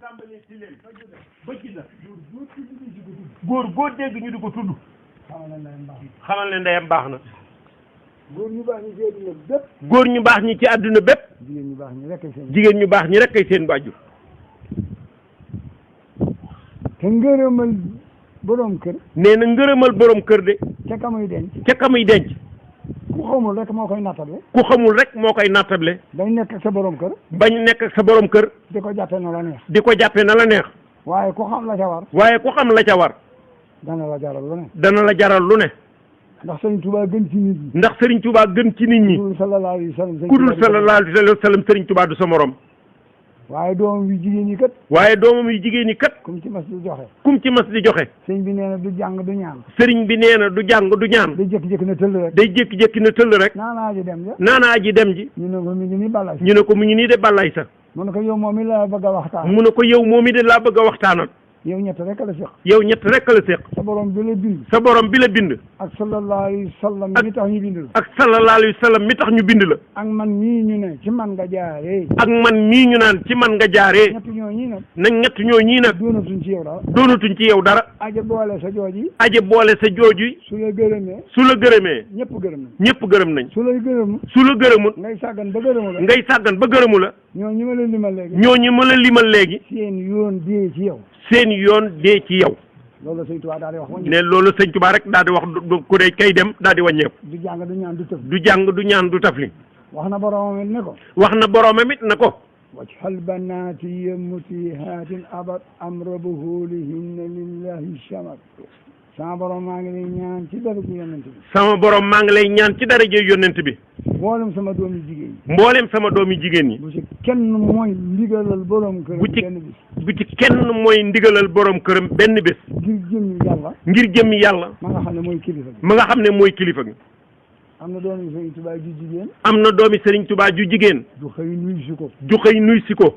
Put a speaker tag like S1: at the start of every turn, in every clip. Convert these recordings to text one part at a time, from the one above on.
S1: tàmbalee ci leen ba ci da góor góor dégg ñu di ko tudd xamal ne ndeyam baax na
S2: góor ñu baax ñi ci àdduna bépp
S1: góor ñu baax ñi ci àdduna bépp
S2: jigéen ñu baax ñi rekk seen
S1: jigéen ñu baax ñi rekk ay seen waajur
S2: te ngërëmal borom kër
S1: nee na ngërëmal borom kër de
S2: ca kamuy denc
S1: ca kamuy denc
S2: ku xamul rek moo koy nattable
S1: ku xamul rek moo koy nattable
S2: dañ nekk ak sa borom kër
S1: bañ nekk ak sa borom kër
S2: di ko jàppe na la neex
S1: di ko jàppe na la neex
S2: waaye ku xam la ca war
S1: waaye ku xam la ca war
S2: dana la jaral lu ne
S1: dana la jaral lu ne
S2: ndax Serigne Touba gën ci nit ñi
S1: ndax Serigne Touba gën ci nit ñi
S2: ku dul sallallahu alayhi wa sallam
S1: ku dul sallallahu alayhi wa sallam Serigne Touba du sa morom
S2: waaye doomam yu jigéen ñi kat
S1: waaye doomam yu jigéen ñi kat
S2: kum ci mas di joxe
S1: kum ci mas di joxe
S2: sëñ bi nee na du jàng du ñaan
S1: sëriñ bi nee na du jàng du ñaan
S2: day jékki-jékki na tëll rek
S1: day jékki-jékki na tëll rek
S2: naanaa ji dem ja
S1: naanaa ji dem ji
S2: ñu ne ko mi ngi nii balay
S1: ñu ne ko mu ngi nii de ballay sa
S2: mu ne ko yow moom mi laa bëgg a waxtaan
S1: mu ne ko yow moom mi de laa bëgg a waxtaanal
S2: yow ñett rek la seq
S1: yow ñett rek la seq
S2: sa borom bi la bind
S1: sa borom bi la bind
S2: ak sallallahu alayhi wa sallam mi tax ñu bind la
S1: ak sallallahu alayhi wa sallam mi tax ñu bind la
S2: ak man mii ñu ne ci man nga jaaree
S1: ak man mii ñu naan ci man nga jaaree
S2: ñett ñoo ñii nag
S1: nag ñett ñoo ñii nag
S2: doonatuñ ci yow dara
S1: doonatuñ ci yow dara
S2: aja boole sa jooji
S1: aje boole sa jooju
S2: su la gërëmee
S1: su la gërëmee
S2: ñëpp gërëm nañ
S1: ñëpp gërëm nañ
S2: su lay gërëm
S1: su la gërëmul
S2: ngay sàggan ba gërëmu la
S1: ngay sàggan ba gërëmu la
S2: ñoo ñi ma leen limal léegi
S1: ñooñu ma la limal léegi
S2: seen yoon dee ci yow
S1: seen yoon dee ci yow
S2: loolu sëñ Tuubaa daal di wax waññi
S1: ne loolu sëñ Tuubaa rek daal di wax ku dee kay dem daal di wàññeeku
S2: du jàng du ñaan du tëf
S1: du jàng du ñaan du tafli
S2: wax na boromam it ne ko
S1: wax na boroomam it na ko
S2: wajhal banaati mutihatin abad amrabuhu lihinna lillahi shamat sama borom maa ngi lay ñaan ci dara ji yonent bi
S1: sama borom maa ngi lay ñaan ci daraja yonent bi
S2: mboolem sama doomi jigéen ñi
S1: mboolem sama doomi jigéen ñi
S2: bu ci kenn mooy ndigalal borom kër
S1: bu ci
S2: benn bis
S1: bu ci kenn mooy ndigalal borom këram benn bés
S2: ngir jëmmi yàlla
S1: ngir jëmmi yàlla
S2: ma nga xam ne mooy kilifa gi
S1: ma nga xam ne mooy kilifa gi
S2: am na doomi Sëriñ Tuubaa ju jigéen
S1: am na doomi Serigne Touba ju jigéen
S2: du xëy nuyu si ko
S1: ju xëy nuy si ko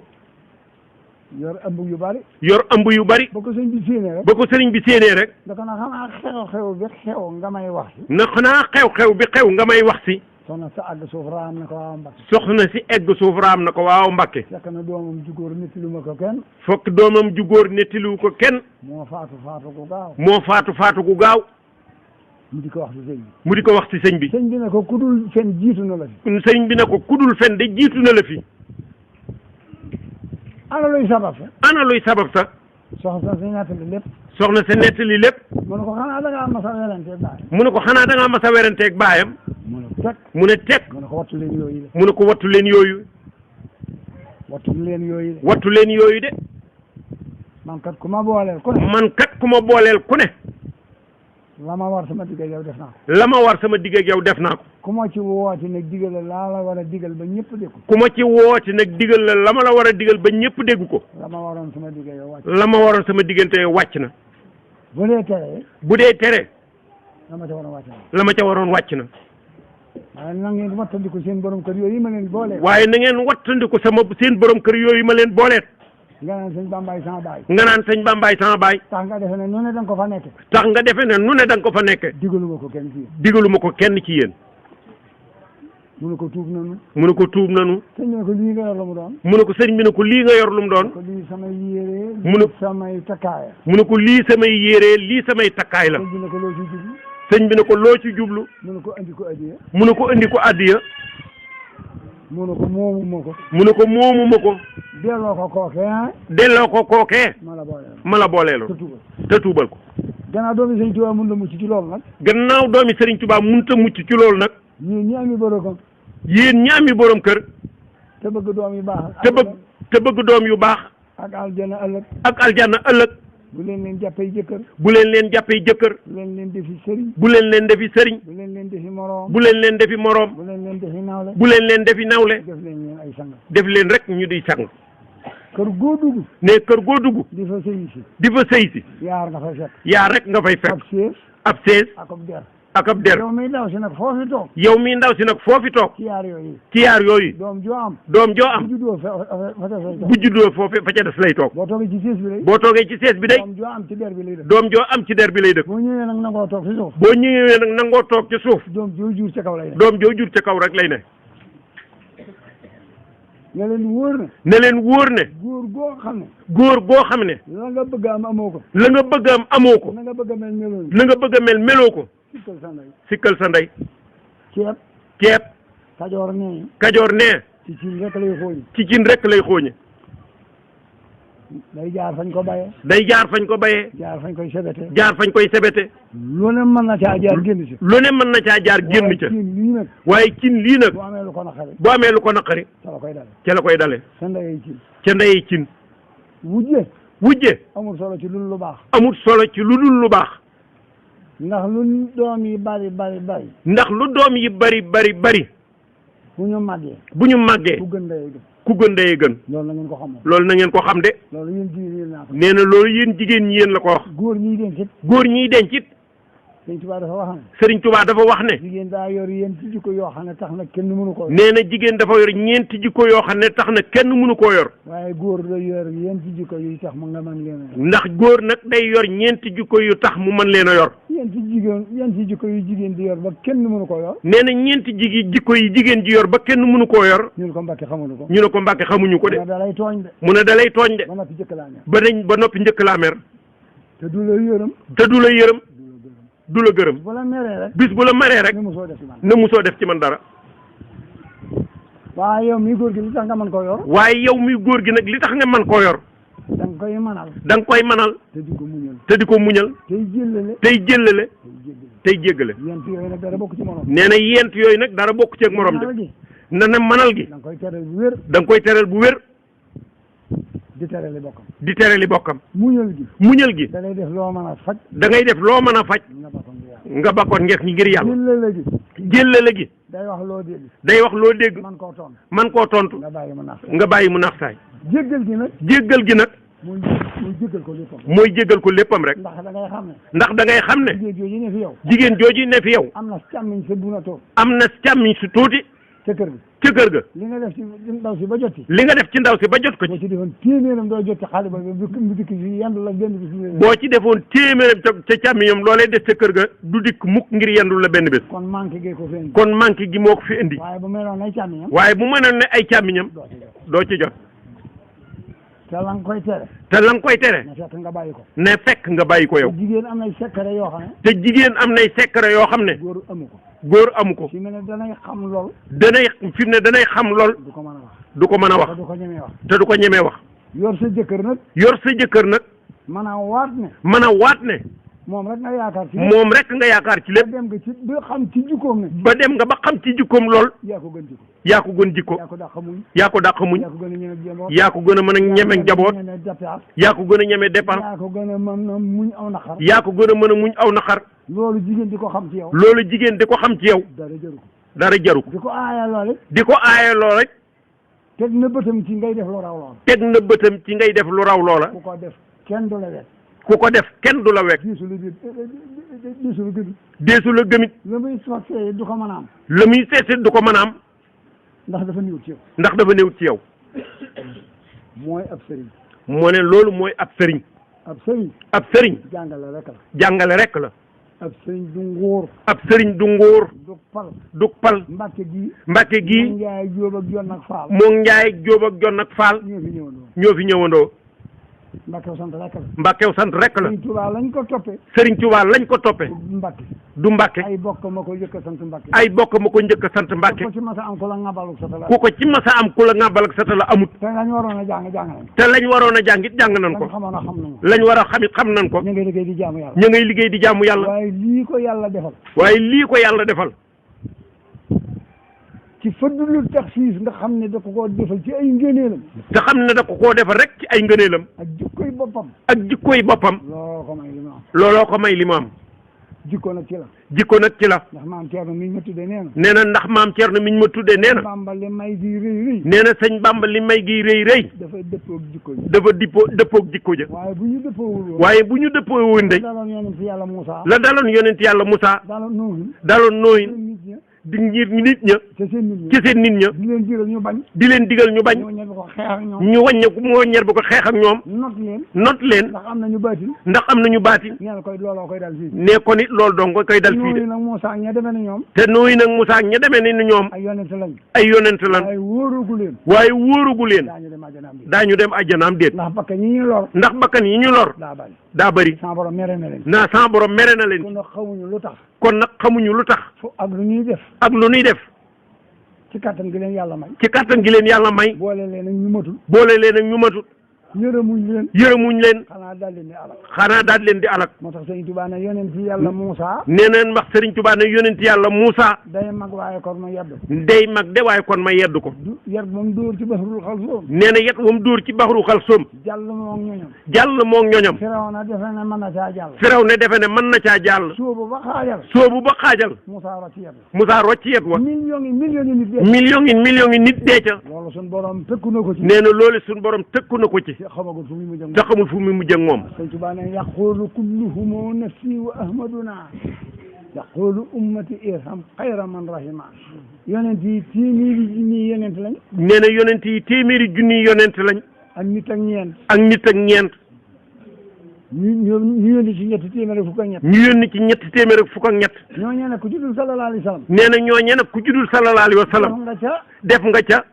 S2: yor ëmb yu bari
S1: yor ëmb yu bari
S2: ba ko sëñ bi séenee rek
S1: ba ko sëriñ bi séenee rek
S2: da ko na xanaa xew-xew bi xew nga may wax si
S1: na xanaa xew-xew bi xew nga may wax si
S2: soxna sa àgg suuf raam na ko waaw Mbacké
S1: soxna si egg suuf raam na ko waaw Mbacké
S2: fekk na doomam ju góor nettalu ma ko kenn
S1: fokk doomam ju góor nettaliwu ko kenn
S2: moo faatu gu gaaw
S1: moo faatu gu gaaw
S2: mu di ko wax si sëñ bi
S1: mu di ko wax ci sëñ bi
S2: sëñ bi ne ko kudul fen jiitu na la fi
S1: sëñ bi ne ko kudul fen de jiitu na la fi
S2: ana luy sabab sa
S1: ana luy sabab sa
S2: soxna sa nettali lépp
S1: soxna sa nettali lépp
S2: mu ne ko xanaa da ngaa mas a weranteeg baayam
S1: mu ne ko xanaa da ngaa mas a weranteeg baayam
S2: mu ne teg
S1: mu ne teg
S2: mu ne ko wattu leen yooyu de
S1: mu ne ko wattu leen yooyu
S2: wattu leen yooyu de
S1: wattu leen yooyu de
S2: man kat ku ma booleel ku ne
S1: man kat ku ma booleel ku ne
S2: la ma war sama digg ak yow def naa ko
S1: la ma war sama digg ak yow def naa ko
S2: ku ma ci woote nag digal la laa la war a digal ba ñëpp dégg ko
S1: ku ma ci woote nag digal la ma la war a digal ba ñëpp dégg ko
S2: la ma waroon sama digg ak yow wàcc
S1: la ma waroon sama diggante wàcc na
S2: bu dee tere
S1: bu dee tere
S2: la ma ca waroon wàcc na
S1: la ma ca waroon wàcc na
S2: waaye na ngeen wattandiku seen borom kër yooyu ma leen boole
S1: waaye na ngeen wattandiku seen borom kër yooyu ma leen booleet
S2: nga naan sëñ Bambaay sama baay
S1: nga naan sëñ Bambaay sama baay
S2: tax nga defe ne nu ne da nga ko fa nekke
S1: tax nga defe ne nu ne da nga ko fa nekke
S2: digaluma ko kenn ci yéen
S1: digaluma ko kenn ci yéen
S2: mu ne ko tuub nanu
S1: mu ne ko tuub nanu
S2: sëñ bi ne ko lii nga yor lu mu doon
S1: mu ne ko sëñ bi ne ko lii nga yor lu mu doon
S2: ko lii samay yére
S1: mu ne
S2: samay takkaaya
S1: mu ne ko lii samay yére lii samay takkaay la
S2: sëñ bi ne ko loo ci jublu
S1: sëñ bi ne ko loo ci jublu
S2: mu ne ko andi ko addiya
S1: mu ne ko andi ko addiya
S2: mu ne ko moomu ma ko
S1: mu ne ko moomu ma ko
S2: delloo ko kookee
S1: delloo ko kookee
S2: ma la
S1: booleelu te tuubal ko
S2: gannaaw doomi Sëriñ Tuubaa mun la mucc ci loolu nag
S1: gannaaw doomi Sëriñ Tuubaa mun ta mucc ci loolu nag
S2: yéen ñi ami borom
S1: yéen ñi ami borom kër
S2: te bëgg doom yu baax
S1: te bëgg doom yu baax
S2: ak aljana ëllëg
S1: ak aljana ëllëg
S2: bu leen leen jàppee jëkkër
S1: bu leen leen jàppee jëkkër
S2: bu leen leen defi sëriñ
S1: bu leen leen defi sëriñ
S2: bu leen leen defi moroom
S1: bu leen leen defi moroom
S2: bu leen leen defi nawle
S1: bu leen leen defi nawle
S2: def leen leen ay sang
S1: def leen rek ñu di sang
S2: kër goo dugg
S1: ne kër goo dugg
S2: di fa sëy si
S1: di fa sëy si
S2: yaar nga fay fekk
S1: yaar rek nga fay fekk
S2: ab sées
S1: ab sees
S2: ak ab der
S1: ak ab der
S2: yow miy daw si nag foofi toog
S1: yow mi ndaw si nag foofi toog
S2: ci yaar yooyu
S1: ci yaar yooyu
S2: doom joo am
S1: bu
S2: juddoo fa des lay toog
S1: bu juddoo foofu fa ca des lay toog
S2: boo toogee ci sees bi day
S1: boo toogee ci sees bi day
S2: doom joo am ci der bi lay dëkk
S1: doom joo am ci der bi lay dëkk
S2: boo ñëwee nag nangoo toog ci suuf
S1: boo ñëwee nag nangoo toog ci suuf
S2: doom joo jur ca kaw lay ne
S1: doom joo jur ca kaw rek lay ne
S2: ne leen wóor ne.
S1: ne leen wóor ne.
S2: góor goo xam ne.
S1: góor goo xam ne.
S2: la nga bëgg am amoo ko.
S1: la nga bëgg am amoo ko.
S2: la nga bëgg a mel meloo.
S1: la nga bëgg a mel meloo ko.
S2: sikkal sa ndey.
S1: sikkal sa ndey.
S2: ceeb.
S1: ceeb.
S2: kajoor nee.
S1: kajoor nee.
S2: ci cin rek lay xooñi.
S1: ci cin rek lay xooñi.
S2: day jaar fañ ko bayee.
S1: day jaar fañ ko bayee.
S2: jaar fañ koy sebete.
S1: jaar fañ koy sebete.
S2: lu ne mën na caa jaar génn ci.
S1: lu ne mën na caa jaar génn ca.
S2: waaye cin lii nag.
S1: waaye cin lii nag.
S2: bu amee lu ko naqari.
S1: bu amee lu ko naqari.
S2: ca la koy dale.
S1: ca la koy dale.
S2: sa ndeyee cin.
S1: ca ndeyee cin.
S2: wujje.
S1: wujje.
S2: amul solo ci lu baax.
S1: amul solo ci lu dul lu baax.
S2: ndax lu doom yi bari bari bari.
S1: ndax lu doom yi bari bari bari.
S2: bu ñu màggee.
S1: bu ñu màggee.
S2: ku gën ndeyee gën.
S1: ku gën ndeyee gën.
S2: loolu na ngeen ko xam.
S1: loolu na ngeen ko xam de.
S2: loolu yéen jigéen yéen naa ko.
S1: nee na loolu yéen jigéen ñi yéen la ko wax.
S2: góor ñiy denc it.
S1: góor ñiy denc it.
S2: Sëriñ Tuubaa dafa wax ne.
S1: Sëriñ Tuubaa dafa wax ne.
S2: jigéen daa yor yéen ci jikko yoo xam ne tax na kenn mënu ko yor.
S1: nee na jigéen dafa yor ñeenti jikko yoo xam ne tax na kenn mënu koo yor.
S2: waaye góor da yor yéen ci jikko yu tax mu nga mën leen a yor.
S1: ndax góor nag day yor ñeenti jikko yu tax mu mën leen a yor.
S2: yéen ci jikko yu jigéen di yor ba kenn mënu ko yor.
S1: nee na ñeenti jikko yi jigéen ji yor ba kenn mënu koo yor.
S2: ñu ne ko Mbacké xamuñu ko.
S1: ñu ne ko Mbacké xamuñu ko de.
S2: mu ne dalay tooñ de.
S1: mu ne dalay tooñ de.
S2: ba noppi njëkk laa mer.
S1: ba noppi njëkk laa mer.
S2: te du la yërëm.
S1: te du la yërëm. du la gërëm.
S2: bu la meree rek.
S1: bis bu la meree rek.
S2: ne musoo def ci man.
S1: ne musoo def ci man dara.
S2: waaye yow mii góor gi li tax nga mën koo yor.
S1: waaye yow mii góor gi nag li tax nga mën koo yor.
S2: da nga koy manal.
S1: da nga koy manal.
S2: te di ko muñal.
S1: te di ko muñal.
S2: tey jëllale.
S1: tey jëllale. tey jéggale.
S2: yent yooyu nag dara bokk ci morom.
S1: nee na yent yooyu nag dara bokk ci ak morom de. na manal gi.
S2: da nga koy teral bu wér.
S1: da nga koy teral bu wér.
S2: di terali bokkam.
S1: di terali bokkam.
S2: muñal gi.
S1: muñal gi.
S2: da ngay def loo mën a faj.
S1: da ngay def loo mën a faj. nga bakkoon ngir yàlla.
S2: jëllale gi.
S1: jëllale gi.
S2: day wax loo dégg.
S1: day wax loo dégg.
S2: man koo tontu.
S1: man koo tontu.
S2: nga bàyyi mu nax.
S1: nga bàyyi mu nax saay.
S2: jéggal gi nag.
S1: jéggal gi nag.
S2: mooy jéggal ko léppam.
S1: mooy jéggal ko léppam rek.
S2: ndax da ngay xam ne.
S1: ndax da ngay xam ne.
S2: jigéen jooju ne fi yow.
S1: jigéen jooju ne fi yow.
S2: am na càmmiñ sa bu na toog.
S1: am na càmmiñ su tuuti.
S2: ca kër ga.
S1: ca kër ga.
S2: li nga def ci ndaw si ba jot ci.
S1: li nga def ci ndaw si ba jot ko
S2: boo
S1: ci.
S2: ci defoon téeméeram doo jot ci xaalis ba bu dikk si yendu la benn bis.
S1: boo ci defoon téeméeram ca càmmiñam loolee def ca kër ga du dikk mukk ngir yendul la benn bés.
S2: kon manqué gi ko fi indi.
S1: kon manqué gi moo ko fi indi.
S2: waaye bu meloon ay càmmiñam.
S1: waaye bu mënoon ne ay càmmiñam. doo ci jot.
S2: te la nga koy tere.
S1: te la nga koy tere.
S2: ne fekk nga bàyyi ko.
S1: ne fekk nga bàyyi ko yow.
S2: jigéen am nay secret yoo xam ne.
S1: te jigéen am nay secret yoo xam ne.
S2: góor amu ko.
S1: góor amu ko.
S2: fi mu ne danay xam lool.
S1: fi mu ne danay xam lool.
S2: du ko mën a wax.
S1: du ko mën a wax.
S2: te du ko ñemee wax.
S1: te du ko ñemee wax.
S2: yor sa jëkkër nag.
S1: yor sa jëkkër nag.
S2: mën a waat ne.
S1: mën a waat ne.
S2: moom rek nga yaakaar ci.
S1: moom rek nga yaakaar ci lépp.
S2: ba dem nga ci ba xam ci jikkoom ne.
S1: ba dem nga ba xam ci jikkoom lool.
S2: yaa ko gën jikko.
S1: yaa ko gën jikko.
S2: yaa ko dàq muñ.
S1: yaa ko dàq muñ.
S2: yaa ko gën a ñeme njaboot.
S1: yaa ko gën a mën a ñeme njaboot. yaa ko gën a ñeme dépense.
S2: yaa ko gën a mën a muñ aw naqar.
S1: yaa ko gën a mën a muñ aw naqar.
S2: loolu jigéen di ko xam ci yow.
S1: loolu jigéen di ko xam ci yow.
S2: dara jaru ko.
S1: dara jaru ko.
S2: di ko aaya lool.
S1: di ko aaye lool rek.
S2: teg na bëtam ci ngay def lu raw loola.
S1: teg na bëtam ci ngay def lu raw loola.
S2: ku ko def kenn du la wet.
S1: ku ko def kenn du la wekk.
S2: deesu la gëmit.
S1: deesu la gëmit.
S2: la muy soxee du ko mën a am.
S1: la muy seet du ko mën a am.
S2: ndax dafa néew ci yow.
S1: ndax dafa néew ci yow.
S2: mooy ab sëriñ.
S1: moo ne loolu mooy ab sëriñ.
S2: ab sëriñ.
S1: ab sëriñ.
S2: jàngale rek la.
S1: jàngale rek la.
S2: ab sëriñ du nguur.
S1: ab sëriñ du nguur.
S2: du pal.
S1: du pal.
S2: Mbacké gii.
S1: Mbacké gii.
S2: moom Njaay Jóob ak Jon ak Faal.
S1: moom Njaay Jóob ak Jon ak Faal.
S2: ñoo fi ñëwandoo.
S1: ñoo fi ñëwandoo.
S2: Mbàkkew sant rek la.
S1: Mbàkkew sant rek la.
S2: Sëriñ Tuubaa lañ ko toppee.
S1: Sëriñ Tuubaa lañ ko toppee.
S2: Mbàkke.
S1: du Mbàkke.
S2: ay bokk ma ko njëkk a sant Mbàkke.
S1: ay bokk ma ko njëkk a sant Mbàkke.
S2: ku ko ci masa am ku la ŋabaluk sa tala.
S1: ku ko ci masa am ku la ŋàbbal ak sata la amut.
S2: te lañ waroon a jàng nañ.
S1: te lañ waroon a jàng it jàng nañ ko.
S2: lañ xamoon a xam nañ ko.
S1: lañ war a xam it xam nañ ko.
S2: ñu ngi liggéey di jaamu yàlla.
S1: ñu ngay liggéey di jaamu yàlla.
S2: waaye lii ko yàlla defal.
S1: waaye lii ko yàlla defal.
S2: ci fëddulul taxsiis nga xam ne da ko koo defal ci ay ngëneelam.
S1: te xam ne da ko koo defal rek ci ay ngëneelam.
S2: ak jikkoy boppam.
S1: ak jikkoy boppam.
S2: looloo ko may li ma am.
S1: looloo ko may li mu am.
S2: jikko nag ci la.
S1: jikko nag ci la.
S2: ndax maam Thierno mi ñu ma tuddee nee na.
S1: nee na ndax maam Thierno mi ñu ma tuddee nee na.
S2: Bamba li may gi rëy rëy.
S1: nee na sëñ Bamba li may gi rëy rëy.
S2: dafay dëppoog jikko ji.
S1: dafa dëppoog jikko ja.
S2: waaye bu ñu dëppoowul woon.
S1: waaye bu ñu dëppoo woon de.
S2: la daloon yonent yàlla Moussa.
S1: la daloon yonent yàlla Moussa.
S2: daloon Noohin.
S1: daloon Noohin. di ngir nit ña
S2: ci
S1: seen nit ña
S2: di leen digal ñu bañ
S1: di leen digal ñu bañ ñu wàññeeku mu wàññeeku ko xeex ak ñoom not leen
S2: ndax am nañu baatin
S1: nee
S2: na koy looloo koy dal fii
S1: ne ko nit loolu dong koy dal fii de
S2: nag Moussa ña demee ni ñoom
S1: te nooyu nag Moussa ña demee ni ñoom
S2: ay yonent lañ
S1: waaye wóorugu leen daañu dem àjjanaam déet
S2: ndax bakkan yi ñu lor
S1: daa bëri
S2: sa borom mere na leen
S1: sa borom mere na leen kon nag xamuñu lu tax
S2: ak lu ñuy def ci kattan gi leen yàlla may boole leen ak ñu matul yërëmuñ leen xanaa daal leen di alak moo tax Serigne Touba ne yonent yàlla Moussa
S1: nee na wax Serigne Touba ne yonent yàlla Moussa
S2: day mag waaye kon ma yedd ko yet moom dóor ci baxarul xalsoom
S1: nee na yet moom dóor ci baxaru xalsoom jàll moog ñoñam Firaw ne defe ne mën na caa jàll soobu ba xaajal Moussa rocc yet wa million yi nit dee ca
S2: loolu suñ borom tëkku na ko ci
S1: nee na loolu suñ borom tëkku na ko ci te xamul fu muy mujj ak moom
S2: Sëñ Tuubaa ne yaqulu kulluhum nafsi wa ahmaduna yaqulu ummati irham xayra man rahima yonent yi téeméeri junni yonent lañ
S1: nee na yonent yi téeméeri junni yonent lañ
S2: ak nit ak
S1: ñeent
S2: ñu yónni ci ñetti téeméer ak
S1: fukk ak ñett
S2: ñooñee nag ku juddul sallallahu alayhi wa sallam
S1: nee na ñooñee nag ku juddul sallallahu alayhi wa sallam def nga ca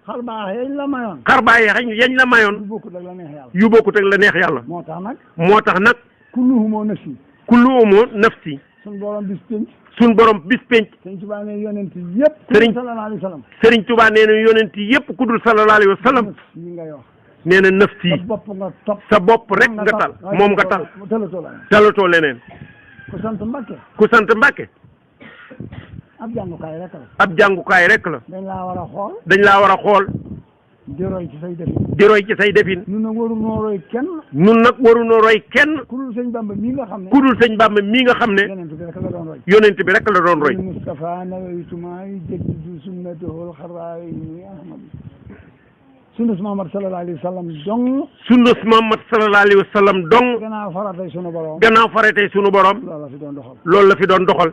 S2: xarbaax yañ la mayoon
S1: yu bokkut ak la neex yàlla moo tax nag
S2: kulluhumoo
S1: nafsi
S2: suñ
S1: borom bis penc
S2: Sëriñ Tuubaa ne yonent yëpp sallallahu alayhi wa sallam
S1: Sëriñ Tuubaa nee na yonent yëpp ku dul sallallahu alayhi wa sallam nee na nafsi sa bopp rek nga tal moom nga tal talatoo leneen
S2: ku sant Mbacké ab jàngukaay rek la dañ laa war a xool di roy ci say defin nun nag warunoo roy kenn ku dul sëñ Bamba mii nga xam ne yonent bi rek la doon roy Mustafa nawaytuma jaddidu sunnatahul xaraayi ahmad sunnas Muhammad sallallahu alayhi wa sallam dong gannaaw faratay sunu borom loolu la fi doon doxal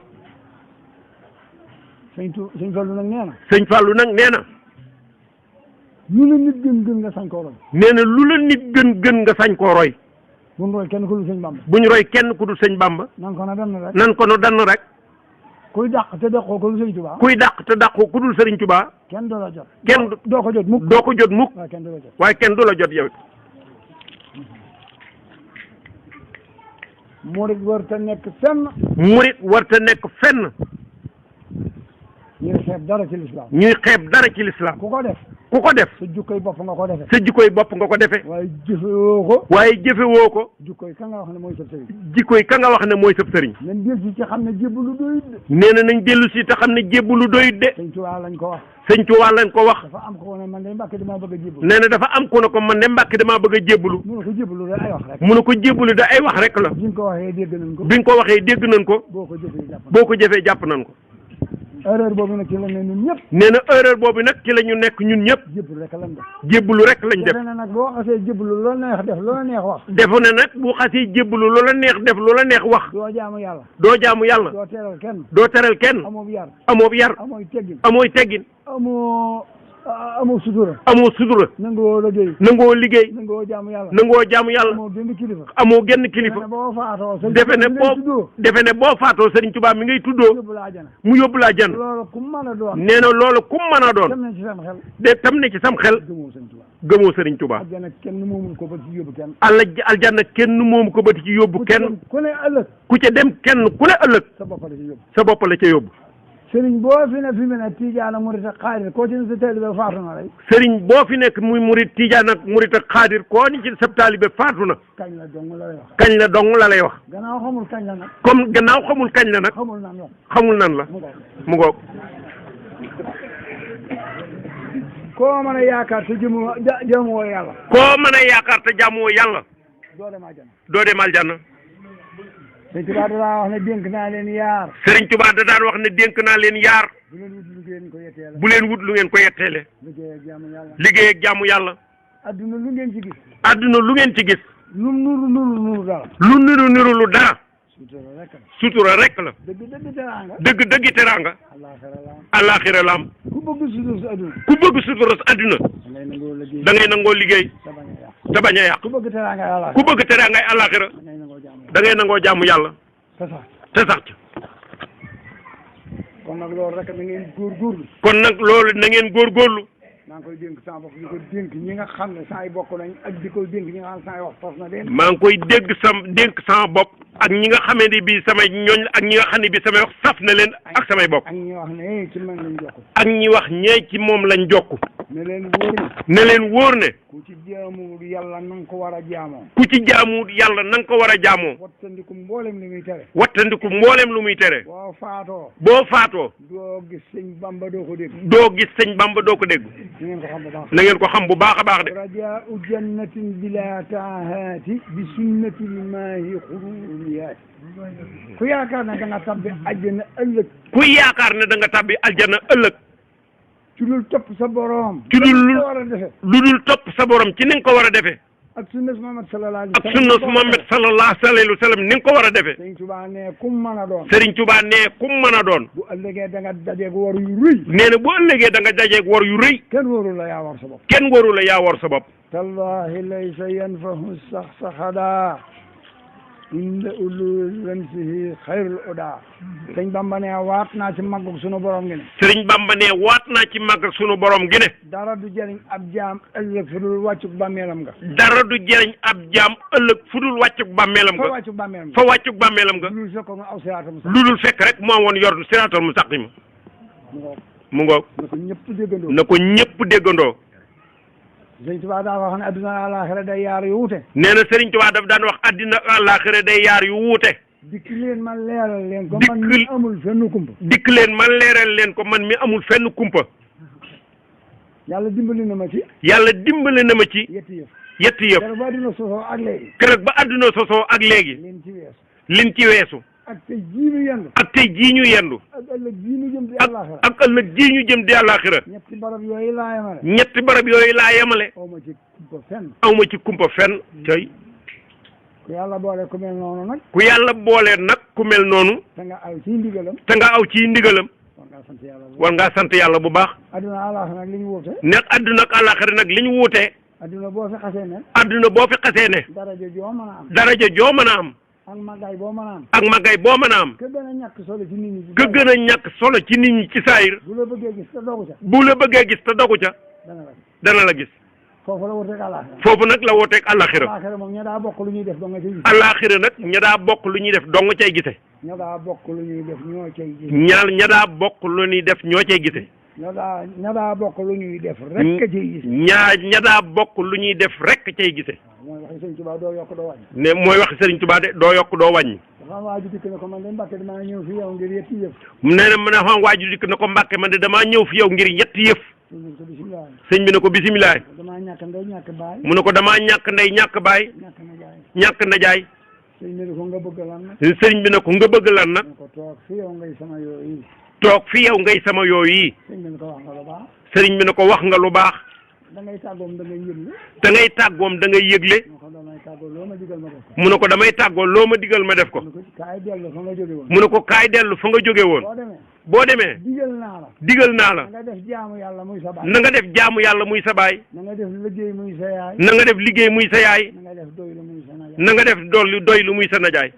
S2: sëñ Fallu nag nee na lu la nit gën nga sañ koo roy
S1: nee na lu la nit gën nga sañ koo roy
S2: buñ roy kenn ku dul sëñ Bamba
S1: nan ko no dann rek
S2: kuy dàq te dàqoo ku dul
S1: Sëriñ Tuubaa
S2: kenn du la jot
S1: doo ko jot mukk waaye kenn du la jot yow
S2: murit warta nekk fenn ñuy xeeb dara ci lislaam ku ko def sa jikkoy bopp nga ko defee waaye jëfewoo ko jikkoy ka nga wax ne mooy sab sëriñ nañ dellu si ci xam ne jébbalu doyut de nee na nañ dellu si te xam ne jébbalu doyut de Sëñ Tuubaa lañ ko wax dafa am ko ne man de Mbacké damaa bëgg a jébbalu nee na dafa am ko ne ko man de Mbacké damaa bëgg a jébbalu mu ne ko jébbalu da ay wax rek la bi nga ko waxee dégg nañ ko boo ko jëfee jàpp nañ ko erreur boobu nag ci la ne ñun ñëpp nee na erreur boobu nag ci la ñu nekk ñun ñëpp jébbalu rek lañ def defe ne nag boo xasee jébbalu loola neex def loola neex wax defe ne nag bu xasee jébbalu loola neex def loola neex wax doo jaamu yàlla doo teral kenn amoo yar amooy teggin amoo sutura nangoo liggéey nangoo jaamu yàlla amoo genn kilifa defe ne boo faatoo Sëriñ Tuubaa mi ngay tuddoo mu yóbbu laa jan nee na loolu kum mën a doon tam ne ci sam xel gëmoo Sëriñ Tuubaa aljanna kenn moomu ko ba ci yóbbu kenn ku ca dem kenn ku ne ëllëg sa bopp la ca yóbbu sëriñ boo fi ne fi mu ne Tijaan ak murit ak xaadir koo ci ne sa taalibe faatu na rek sëriñ boo fi nekk muy murit Tijaan ak murit ak xaadir koo ni ci sa taalibe faatu na kañ la dong la lay wax gannaaw xamul kañ la nag xamul nan la mu ngoog koo mën a yaakaar te jaamoo yàlla doo dem aljanna Sëriñ Tuubaa da daan wax ne dénk naa leen yaar bu leen wut lu ngeen ko yetteele liggéey ak jaamu yàlla adduna lu ngeen ci gis lu nuru lu dara sutura rek la dëgg dëgg teraanga àllaaxira la am ku bëgg sutura sa adduna da ngay nangoo liggéey te bañ a yàq ku bëgg teraangay àllaaxira da ngay nangoo jaamu yàlla te sax ca
S1: kon nag loolu rek na ngeen góorgóorlu
S2: kon nag loolu na ngeen góorgóorlu
S1: maa ngi koy dénk sama bopp di ko dénk ñi nga xam ne saa yi bokk nañ ak di koy dénk ñi nga xam ne saa yi wax tos na leen
S2: maa ngi koy dénk sama bopp ak ñi nga xamee ne bii samay ñooñ ak ñi nga xam ne bii samay wax saf na leen ak samay bopp
S1: ak ñi wax ne ci man lañ jokk
S2: ak ñi wax ñee ci moom lañ jokk
S1: ne leen wóor
S2: ne leen wóor ne
S1: ku ci jaamu yàlla na nga ko war a jaamoo
S2: ku ci jaamu yàlla na nga ko war a jaamoo
S1: wattandiku mboolem lu muy tere
S2: wattandiku mboolem lu muy tere
S1: boo faatoo
S2: doo
S1: gis sëñ Bamba doo ko dégg
S2: doo gis sëñ Bamba doo ko dégg
S1: na ngeen ko xam bu baax
S2: na ngeen ko xam bu baax a baax de
S1: rajaau jannatin bila taahaati bi sunnatil maahi xuruuriyaati ku yaakaar ne da nga tabbi àjjana ëllëg
S2: ku yaakaar ne da nga tabbi àjjana ëllëg
S1: ci dul topp sa borom
S2: ci dul
S1: war a defe
S2: lu dul topp sa borom ci ni nga ko war a defee
S1: ak sunnas Muhammad sallallahu
S2: ak sunnas Muhammad sallallahu alayhi wa sallam ni nga ko war a defee
S1: Serigne Touba ne kum mën a doon
S2: Serigne Touba ne kum mën a doon
S1: bu ëllëgee da nga dajeeg war yu rëy
S2: nee na bu ëllëgee da nga dajeeg war yu rëy
S1: kenn waru la yaa war sa bopp
S2: kenn waru la yaa war sa bopp
S1: tallahi laysa yanfahu saxsaxada inda ulu wansihi xayrul uda sëñ Bamba ne waat naa ci màggug sunu borom gi ne
S2: Sëriñ Bamba ne waat naa ci màggug sunu borom gi ne
S1: dara du jëriñ ab jaam ëllëg fu dul wàccug bàmmeelam nga
S2: dara du jëriñ ab jaam ëllëg fu dul wàccug bàmmeelam nga fa wàccug bàmmeelam nga
S1: lu dul fekk nga aw siraatal mustaqim
S2: lu dul fekk rek moo woon yor siraatal mustaqim mu ngoog
S1: na ko ñëpp déggandoo
S2: na ko ñëpp déggandoo
S1: Sëriñ Tuubaa daa wax ne adduna àllaaxira day yaar yu wuute
S2: nee na Sëriñ Tuubaa daf daan wax addina àllaaxira day yaar yu wuute
S1: dikk leen ma leeral leen ko man mi amul fenn kumpa
S2: dikk leen ma leeral leen ko man mi amul fenn kumpa
S1: yàlla dimbali na ma ci
S2: yetti yëf
S1: keroog ba adduna sosoo ak léegi
S2: keroog ba adduna sosoo ak léegi lin ci weesu
S1: ak tey jii ñu yendu
S2: ak tey jii ñu yendu
S1: ak ëllëg jii ñu jëm di àllaaxira
S2: ak ëllëg jii ñu jëm di àllaaxira
S1: ñetti barab yooyu laa yemale
S2: aw ma ci kumpa fenn tey
S1: ku yàlla boole ku mel noonu nag
S2: ku yàlla boole nag ku mel noonu
S1: te nga aw ci ndigalam
S2: war ngaa sant yàlla bu baax
S1: adduna àllaaxira nag li ñu wuute
S2: nekk adduna ak àllaaxira nag li ñu wuutee
S1: adduna boo fi xasee ne
S2: daraja joo mën a am
S1: ak màggaay boo mën a am
S2: ka gën a ñàkk solo ci nit ñi ci saayir
S1: bu la bëggee
S2: gis te dogu ca dana la gis
S1: foofu la wuteeg àllaaxira
S2: foofu nag la wuteeg àllaaxira
S1: àllaaxira moom ña daa bokk lu ñuy def dong nga cay gise
S2: àllaaxira nag ña daa bokk lu ñuy def dong cay gise
S1: ña daa bokk lu ñuy def ñoo cay gise
S2: ña daa bokk lu ñuy def ñoo cay gise
S1: ña daa bokk lu ñuy def rek cay gise
S2: ña daa bokk lu ñuy def rek cay gise
S1: mooy waxi Sëriñ Tuubaa doo yokk doo wàññi
S2: ne mooy waxi Sëriñ Tuubaa de doo yokk doo wàññi
S1: dafa am waaju dikk ne ko man de Mbacké damaa ñëw fi yow ngir yetti yëf
S2: nee na dafa am waaju dikk ne ko Mbacké man de damaa ñëw fi yow ngir yetti yëf sëñ bi ne ko bisimilah
S1: damaa ñàkk ndey ñàkk baay
S2: mu ne ko damaa ñàkk ndey ñàkk baay ñàkk na jaay
S1: sëñ bi ne ko nga bëgg lan nag
S2: sëriñ bi ne ko nga bëgg lan nag
S1: ko toog fi yow ngay sama yooyu sëriñ bi ne ko wax nga lu baax
S2: sëriñ bi ne ko wax nga lu baax
S1: da ngay tàggoom da ngay yëgle
S2: mu ne ko damay tàggoo loo ma digal ma def ko mu ne ko kaay dellu fa nga jóge woon boo demee digal naa la
S1: na nga def jaamu yàlla muy sa baay
S2: na nga def jaamu yàlla muy sa baay
S1: na nga def liggéey muy sa yaay
S2: na nga def liggéey muy sa yaay na nga def doylu muy sa najaay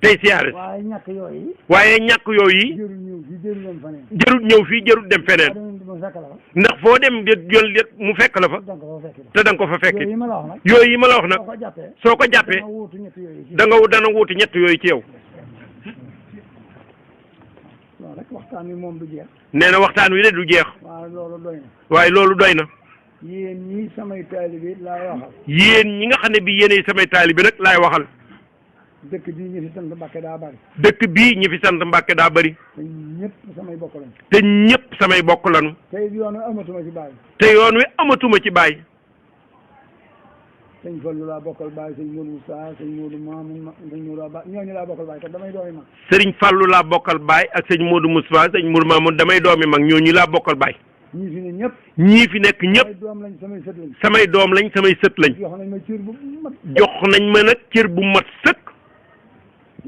S2: tey siyaare waaye ñàkk yooyu jërut ñëw fii jërut dem feneen ndax foo dem jël mu fekk la fa te da nga ko fa fekk yooyu yi ma la wax nag soo ko jàppee dana wuuti ñett yooyu ci yow nee na waxtaan wi de du jeex waaye loolu doy na
S1: yéen ñi samay taalibe laay waxal
S2: yéen ñi nga xam ne bi yéenay samay taalibe nag laay waxal
S1: dëkk bii ñi fi sant Mbacké daa bari te ñëpp samay bokk lañu
S2: te ñëpp samay bokk lañu
S1: te yoon wi amatuma ci bàyyi sëñ Fallu laa bokkal bàyyi sëñ Modou Moussa sëñ Modou Mame sëñ Modou Ba ñooñu laa bokkal bàyyi te damay doomi mag
S2: sëriñ Fallu laa bokkal bàyyi ak sëñ Modou Moussa sëñ Modou Mame damay doomi mag ñooñu laa bokkal bàyyi ñii fi nekk ñëpp samay doom lañ samay sët lañ jox nañ ma nag cër bu mat sëkk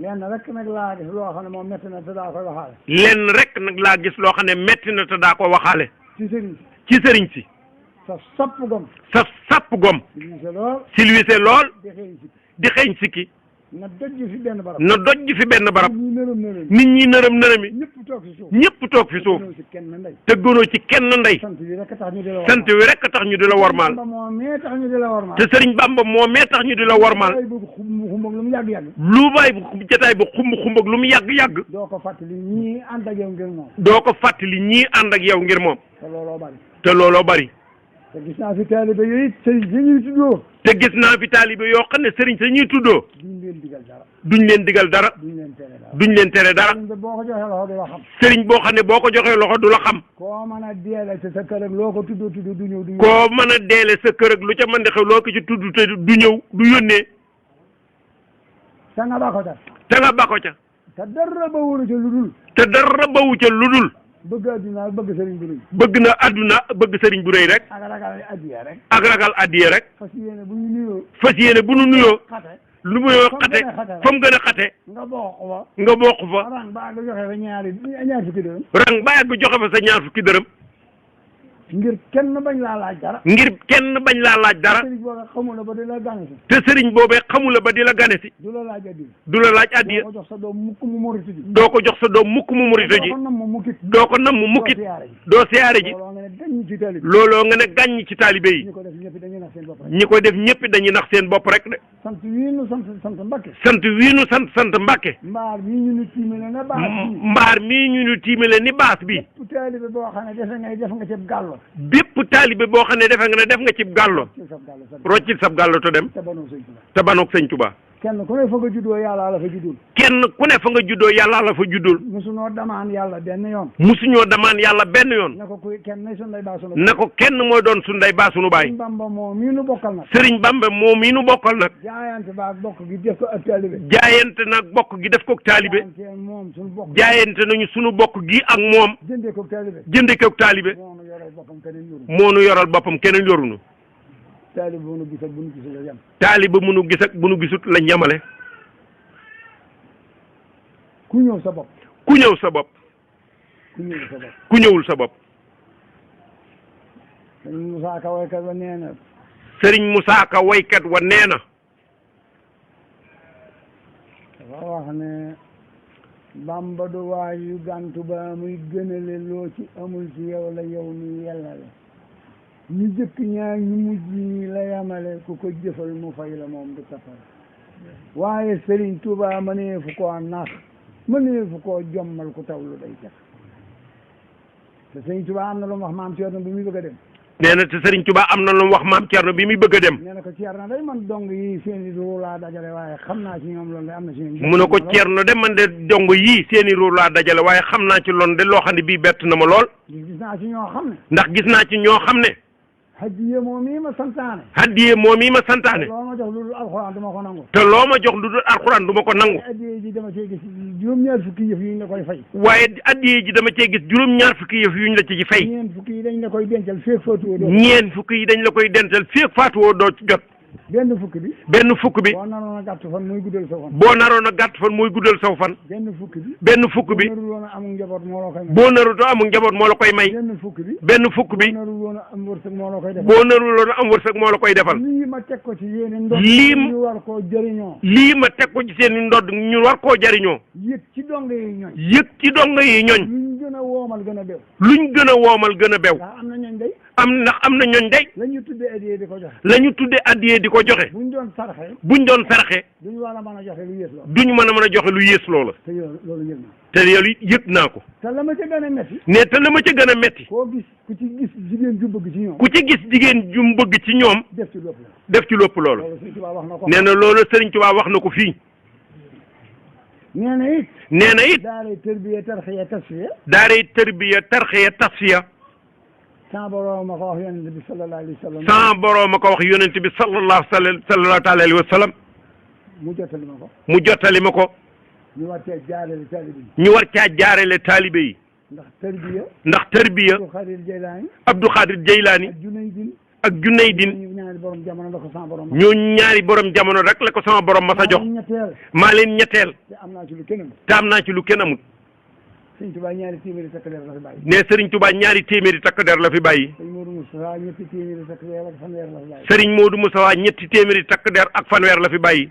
S1: lenn rek nag laa gis loo xam ne moom métti na te daa koy waxaale.
S2: lenn rek nag laa gis loo xam ne métti na te daa ko waxaale.
S1: ci sëriñ si.
S2: ci sëriñ si.
S1: sa sapp gom.
S2: sa sapp gom.
S1: silwise lool.
S2: silwise lool.
S1: di xëy si.
S2: di xëeñ sikki.
S1: na doj fi benn barab.
S2: na doj fi benn barab.
S1: nit
S2: ñi nërëm nërëmi.
S1: ñëpp toog fi suuf.
S2: ñëpp toog fi suuf. te gënoo ci kenn ndey.
S1: sant wi rek tax ñu di la.
S2: sant wi rek tax ñu di la wormaal. te sëriñ Bamba moo mee tax ñu di la wormaal. lu baay bu jataay ba xumb ak lu mu yàgg yàgg.
S1: doo ko fàttali ñii ànd ak yow ngir moom.
S2: doo ko fàttali ñii ànd ak yow ngir moom. te looloo bari.
S1: te gis naa fi taalibe yooyu sëriñ sa ñuy tuddoo.
S2: te gis naa fi taalibe yoo xam ne sëriñ sa ñuy tuddoo.
S1: duñ leen digal dara.
S2: duñ leen digal dara. duñ leen tere dara. sëriñ boo xam ne boo ko joxee loxo du la xam.
S1: koo mën a deele sa kër ak loo ko tuddoo du ñëw.
S2: koo mën a deele sa kër ak lu ca mën di xew loo ko ci tudd te du ñëw du yónnee.
S1: te nga ba ko ca.
S2: te nga ba ko ca.
S1: te dara bawu ca lu dul.
S2: te dara bawu ca lu dul.
S1: bëgg adduna bëgg sëriñ bu rëy.
S2: bëgg na adduna bëgg sëriñ bu rëy rek.
S1: ak ragal addiya rek.
S2: ak ragal addiya rek.
S1: fas yéene bu ñu nuyoo.
S2: fas yéene bu ñu nuyoo.
S1: xate.
S2: lu muy xate fa mu gën a xate.
S1: nga bokk fa.
S2: nga bokk fa.
S1: rang ba nga joxe fa ñaar fukki dërëm.
S2: rang ba nga joxe fa sa ñaar fukki dërëm.
S1: ngir kenn bañ laa laaj dara.
S2: ngir kenn bañ laa laaj dara.
S1: sëriñ boobee xamul la ba di la gane si.
S2: te sëriñ boobee xamul la ba di la gane si.
S1: du la laaj addiya.
S2: du la laaj addiya.
S1: doo ko jox sa doom mukk mu murite ji.
S2: doo ko jox sa doom mukk mu murite ji. doo ko nam mu mukkit. doo siyaare ji. looloo nga ne gàññ ci taalibe yi. ñi ko def ñëpp dañuy nax seen bopp rek de.
S1: sant wii nu sant Mbacké.
S2: sant wii nu sant Mbacké.
S1: mbaar mii ñu nu tiimale na baas bi.
S2: mbaar mii ñu nu tiimale ni baas bi.
S1: bépp taalibe boo xam ne def nga ci gàllo.
S2: bépp taalibe boo xam ne defe nga ne def nga ci gàllo. roccil sab gàllo te dem. te banoog sëñ Tuubaa.
S1: kenn ku ne fa nga juddoo yàlla la fa juddul.
S2: kenn ku ne fa nga juddoo yàlla la fa juddul.
S1: musuñoo damaan yàlla benn yoon.
S2: musuñoo damaan yàlla benn yoon.
S1: na ko kenn ne sunu ndey baa sunu.
S2: na ko kenn mooy doon sunu ndey baa sunu baay.
S1: Sëriñ Bamba moom mii nu bokkal nag.
S2: Sëriñ Bamba moom mii nu bokkal nag.
S1: jaayante ba bokk gi def ko ak taalibe.
S2: jaayante nag bokk gi def ko ak taalibe. jaayante nañu sunu bokk gi ak moom.
S1: jëndee ko ak taalibe.
S2: jëndee ko ak taalibe. moo nu yoral boppam keneen yorunu.
S1: taalibe bu nu gis ak bu nu gisul la yem.
S2: taalibe bu nu gis ak bu nu gisut lañ yemale.
S1: ku ñëw sa bopp.
S2: ku ñëw sa bopp.
S1: ku ñëwul sa bopp.
S2: ku ñëwul sa bopp.
S1: Serigne Moussa Ka waykat wa nee na.
S2: Serigne Moussa Ka waykat wa nee na.
S1: dafa wax ne. Bamba du waay yu gàntu ba muy gënale loo ci amul ci yow la yow ni yellale. ñu jëkk ñaar ñu mujj ñi la yamale ku ko jëfal mu fay la moom du tafal. waaye Serigne Touba mënee fu koo nax mënee fu koo jommal ku taw lu day jax te Serigne Touba am na lu mu wax maam Thierno bi muy bëgg a dem.
S2: nee na te Serigne Touba am na lu mu wax maam Thierno bi muy bëgg a dem.
S1: nee na ko Thierno day man dong yi seen i ruur laa dajale waaye xam naa ci ñoom loolu de am na ci ñoom.
S2: mu ne ko Thierno de man de dong yii seen i ruur laa dajale waaye xam naa ci loolu de loo xam ne bii bett na ma lool.
S1: gis naa ci ñoo xam ne.
S2: ndax gis naa ci ñoo xam ne.
S1: hadiye moom mii ma santaane.
S2: hadiye moom mii ma santaane.
S1: loo ma jox lu dul alxuraan du ma ko nangu.
S2: te loo ma jox lu dul alxuraan du ma ko nangu.
S1: hadiye ji dama cee gis juróom-ñaar fukki yëf yu ñu la koy fay.
S2: waaye hadiye ji dama cee gis juróom-ñaar fukki yëf yu ñu la ci fay.
S1: ñeent fukki yi dañ la koy dencal feeg faatuwoo doo.
S2: ñeent fukki yi dañ la koy dencal feeg faatuwoo doo ci jot.
S1: benn fukk bi.
S2: benn fukk bi.
S1: boo naroon a gàtt fan mooy guddal saw fan.
S2: boo naroon a gàtt fan mooy guddal saw fan.
S1: benn fukk bi.
S2: benn fukk bi.
S1: boo narul woon a amul njaboot moo la koy may.
S2: boo narul amul njaboot moo la koy may.
S1: benn fukk bi.
S2: benn fukk bi.
S1: boo narul woon a am wërsëg moo la koy defal.
S2: boo narul woon a am wërsëg moo la koy defal.
S1: lii ma teg ko ci yéen ndox.
S2: lii
S1: ñu war koo jëriñoo.
S2: lii ma teg ko ci seen ndodd ñu war koo jëriñoo.
S1: yëg ci dong yi ñooñ.
S2: yëg ci dong yi ñooñ.
S1: luñ gën a woomal gën a bew.
S2: luñ gën a woomal gën a bew.
S1: ndax am na ñooñ day.
S2: ndax am na ñooñ day.
S1: la ñu tuddee addiyee di ko joxe.
S2: la ñu tuddee addiyee di ko joxe.
S1: buñ doon sarxe.
S2: buñ doon sarxe.
S1: duñ war a mën a joxe lu yées loola.
S2: duñ mën a joxe lu yées loola.
S1: te loolu yëg naa.
S2: te loolu yëg naa ko.
S1: te la ma ca gën a metti.
S2: ne te la ma ca gën a metti.
S1: koo gis ku ci gis jigéen ju bëgg ci ñoom.
S2: ku ci gis jigéen ju bëgg ci ñoom.
S1: def ci lépp la.
S2: def ci lépp loolu. nee na loolu Serigne Touba wax na ko fii.
S1: nee na it.
S2: nee na it.
S1: daaray tërbiya tarxiya tasfiya.
S2: daaray tërbiya tarxiya tasfiya.
S1: sama borom ma ko wax yonent bi sallallahu alayhi wa sallam.
S2: sama borom ma ko wax yonent bi sallallahu alayhi wa sallam.
S1: mu jottali ma ko.
S2: mu jottali ma ko.
S1: ñu war caa jaarale taalibe yi.
S2: ñu war caa jaarale taalibe yi.
S1: ndax tërbiya.
S2: ndax tërbiya.
S1: Abdou Khadir Jeylaani.
S2: Abdou Khadir Jeylaani.
S1: ak Junaydin.
S2: ak junney din ñoo ñaari borom jamono rek la ko sama borom ma sa jox maa leen ñetteel te am naa ci lu kenn amut
S1: Serigne Touba ñaari téeméeri takk der la fi bàyyi.
S2: ne Serigne Touba ñaari téeméeri takk der la fi bàyyi.
S1: Serigne Modou Moustapha ñetti téeméeri takk der ak fanweer la fi bàyyi.
S2: Serigne Modou Moustapha ñetti téeméeri takk der ak fanweer la fi bàyyi.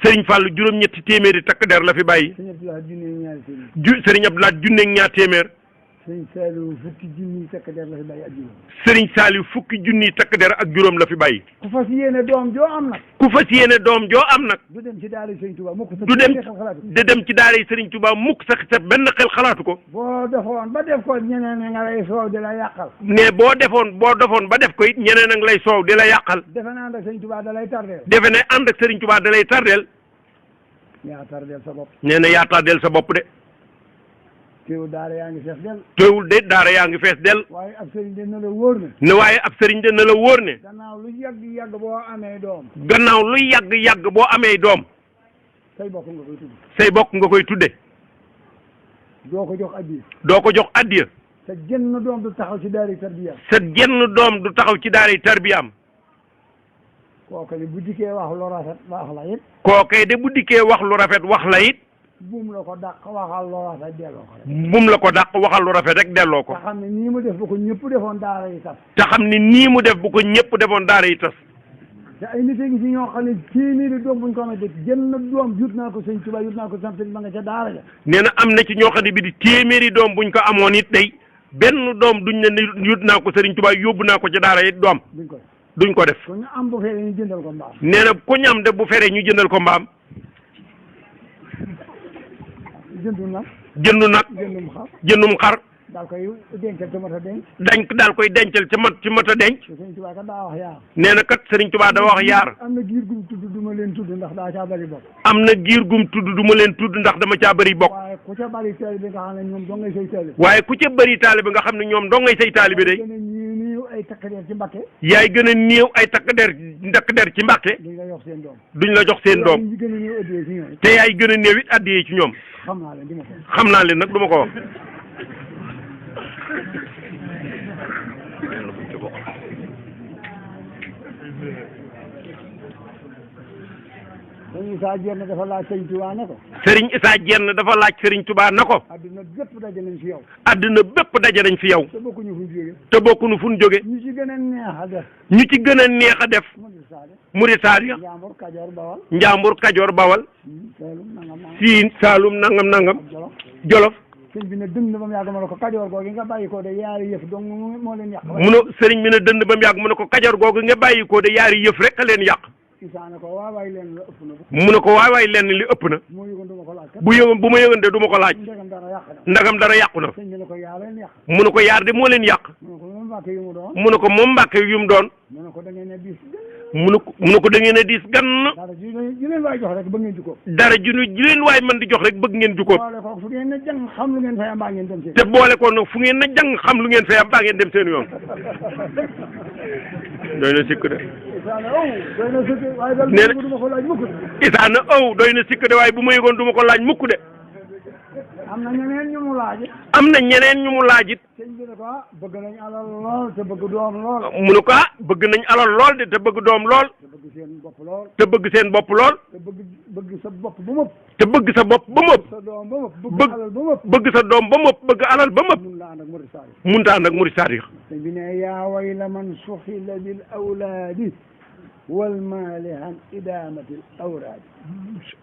S1: Serigne Fallou juróom-ñetti téeméeri takk der la fi bàyyi.
S2: Serigne Abdoulaye junne ñaar téeméer.
S1: Serigne Saliou fukki junni takk der la fi bàyyi ak juróom.
S2: Serigne Saliou fukki junni takk der ak juróom la fi bàyyi.
S1: ku fas yéene doom joo am nag.
S2: ku fas yéene doom joo am nag.
S1: du dem ci daara Serigne Touba mukk.
S2: du dem ci daara Serigne Touba mukk sax sa benn xel xalaatu ko.
S1: boo defoon ba def ko ñeneen nga lay soow di la yàqal.
S2: ne boo defoon ba def ko it ñeneen nga lay soow di la yàqal.
S1: defe naa ànd ak Serigne Touba da lay tardeel.
S2: defe ne ànd ak Serigne Touba da lay tardeel.
S1: yaa tardeel sa bopp.
S2: nee na yaa tardeel sa bopp de.
S1: teewul daara yaa ngi fees del.
S2: teewul de daara yaa ngi fees del.
S1: waaye ab sëriñ de na la wóor ne.
S2: ne waaye ab sëriñ de na la wóor ne.
S1: gannaaw lu yàgg boo amee doom.
S2: gannaaw lu yàgg boo amee doom.
S1: say bokk nga koy tudde.
S2: say bokk nga koy tudde.
S1: doo ko jox addiya.
S2: doo ko jox addiya.
S1: sa jenn doom du taxaw ci daara tarbiyaam.
S2: sa jenn doom du taxaw ci daara tarbiyaam.
S1: kooku de bu dikkee wax lu rafet wax la it.
S2: kooku de bu dikkee wax lu rafet wax la it.
S1: buum la ko dàq waxal lu rafet delloo ko rek.
S2: buum la ko dàq waxal lu rafet rek delloo ko.
S1: te xam ne nii mu def bu ko ñëpp defoon daara yi tas.
S2: te xam ne nii mu def bu ko ñëpp defoon daara yi tas.
S1: te ay nit a ngi ci ñoo xam ne téeméeri doom buñ ko amee dëkk jënn doom yut naa ko sëñ Tuubaa yut naa ko sant ma nga ca daara ja.
S2: nee na am na ci ñoo xam ne bi di téeméeri doom buñ ko amoon it day benn doom duñ ne yut naa ko Sëriñ Tuubaa yóbbu naa ko ca daara it doom. duñ ko def.
S1: ku ñu am bu feree ñu jëndal ko mbaam.
S2: nee na ku ñu am de bu feree ñu jëndal ko mbaam.
S1: jëndu nag.
S2: jëndum xar.
S1: daal koy dencal ca mat a denc.
S2: daal koy dencal ca mat a denc.
S1: Sëriñ Tuubaa kat daa wax yaar.
S2: nee na kat Sëriñ Tuubaa da wax yaar.
S1: am na giir gum tudd du ma leen tudd ndax daa caa bari bokk.
S2: am na giir gum tudd du ma leen tudd ndax dama caa bari bokk.
S1: waaye ku ca bari taalibe nga xam ne ñoom doo ngay say taalibe.
S2: waaye ku ca bari taalibe nga xam ne ñoom doo ngay say taalibe day.
S1: ay takk der ci Mbacké.
S2: yaay gën a néew ay takk der ci Mbacké.
S1: duñ la jox seen doom.
S2: duñ la jox seen doom. te yaay gën a néew it addiyee ci ñoom. xam naa leen nag du ma ko wax.
S1: Serigne Issa Diène dafa laaj Serigne Touba ne ko.
S2: Serigne Issa Diène dafa laaj Serigne Touba na ko.
S1: adduna bépp daje nañ fi yow.
S2: adduna bépp daje nañ fi yow.
S1: te bokkuñu fu ñu jóge.
S2: te bokkuñu fu ñu jóge.
S1: ñu ci gën a neex a def.
S2: ñu ci gën a neex a def. Murid Saadiq.
S1: Njàmbur Kajoor Bawal.
S2: Njàmbur Kajoor Bawal. Siin Saalum nangam. Jolof.
S1: sëñ bi ne dënd ba mu yàgg mu ne ko Kajoor googu nga bàyyi ko de yaari yëf donc moo leen yàq.
S2: mu ne sëriñ bi ne dënd ba mu yàgg mu ne ko Kajoor googu nga bàyyi ko de yaari yëf rek a leen yàq.
S1: Issa ne ko waawaay leen la ëpp na.
S2: mu ne ko waawaay leen li ëpp na.
S1: bu
S2: ma yëgoon de du ma ko laaj. ndagam dara yàqu na.
S1: sëñ bi ne ko yaa leen yàq.
S2: mu ne ko yaar de moo leen yàq.
S1: mu ne ko moom Mbacké yu mu doon.
S2: mu ne ko moom Mbacké yu mu doon.
S1: mu ne ko da ngeen a diis.
S2: mu ne ko da ngeen a diis gann.
S1: dara ju leen waay jox rek bëgg ngeen jukko.
S2: dara ju leen waay mën di jox rek bëgg ngeen jukko.
S1: boole ko fu ngeen na jàng xam lu ngeen fay am baa ngeen dem seen.
S2: te boole ko nag fu ngeen na jàng xam lu ngeen fay am baa ngeen dem seen yoon. doy na sikk de. Issa na doy na sikk de waaye bu ma yëgoon du ma ko laaj mukk de.
S1: am na ñeneen ñu mu laaj it.
S2: sëñ
S1: bi ne ko bëgg nañ alal lool te bëgg doom lool.
S2: mu ne ko bëgg nañ alal lool de te bëgg doom lool.
S1: te bëgg seen bopp lool.
S2: te bëgg seen bopp lool.
S1: te bëgg sa bopp ba mëpp.
S2: te bëgg sa bopp ba mëpp.
S1: sa doom ba mëpp. bëgg alal ba mëpp.
S2: bëgg sa doom ba mëpp bëgg alal ba mëpp.
S1: munta ànd ak Murid
S2: Saadiq.
S1: sëñ bi ne yaa wayla man suxila bil awlaadi wal maali an idaamatil awraadi.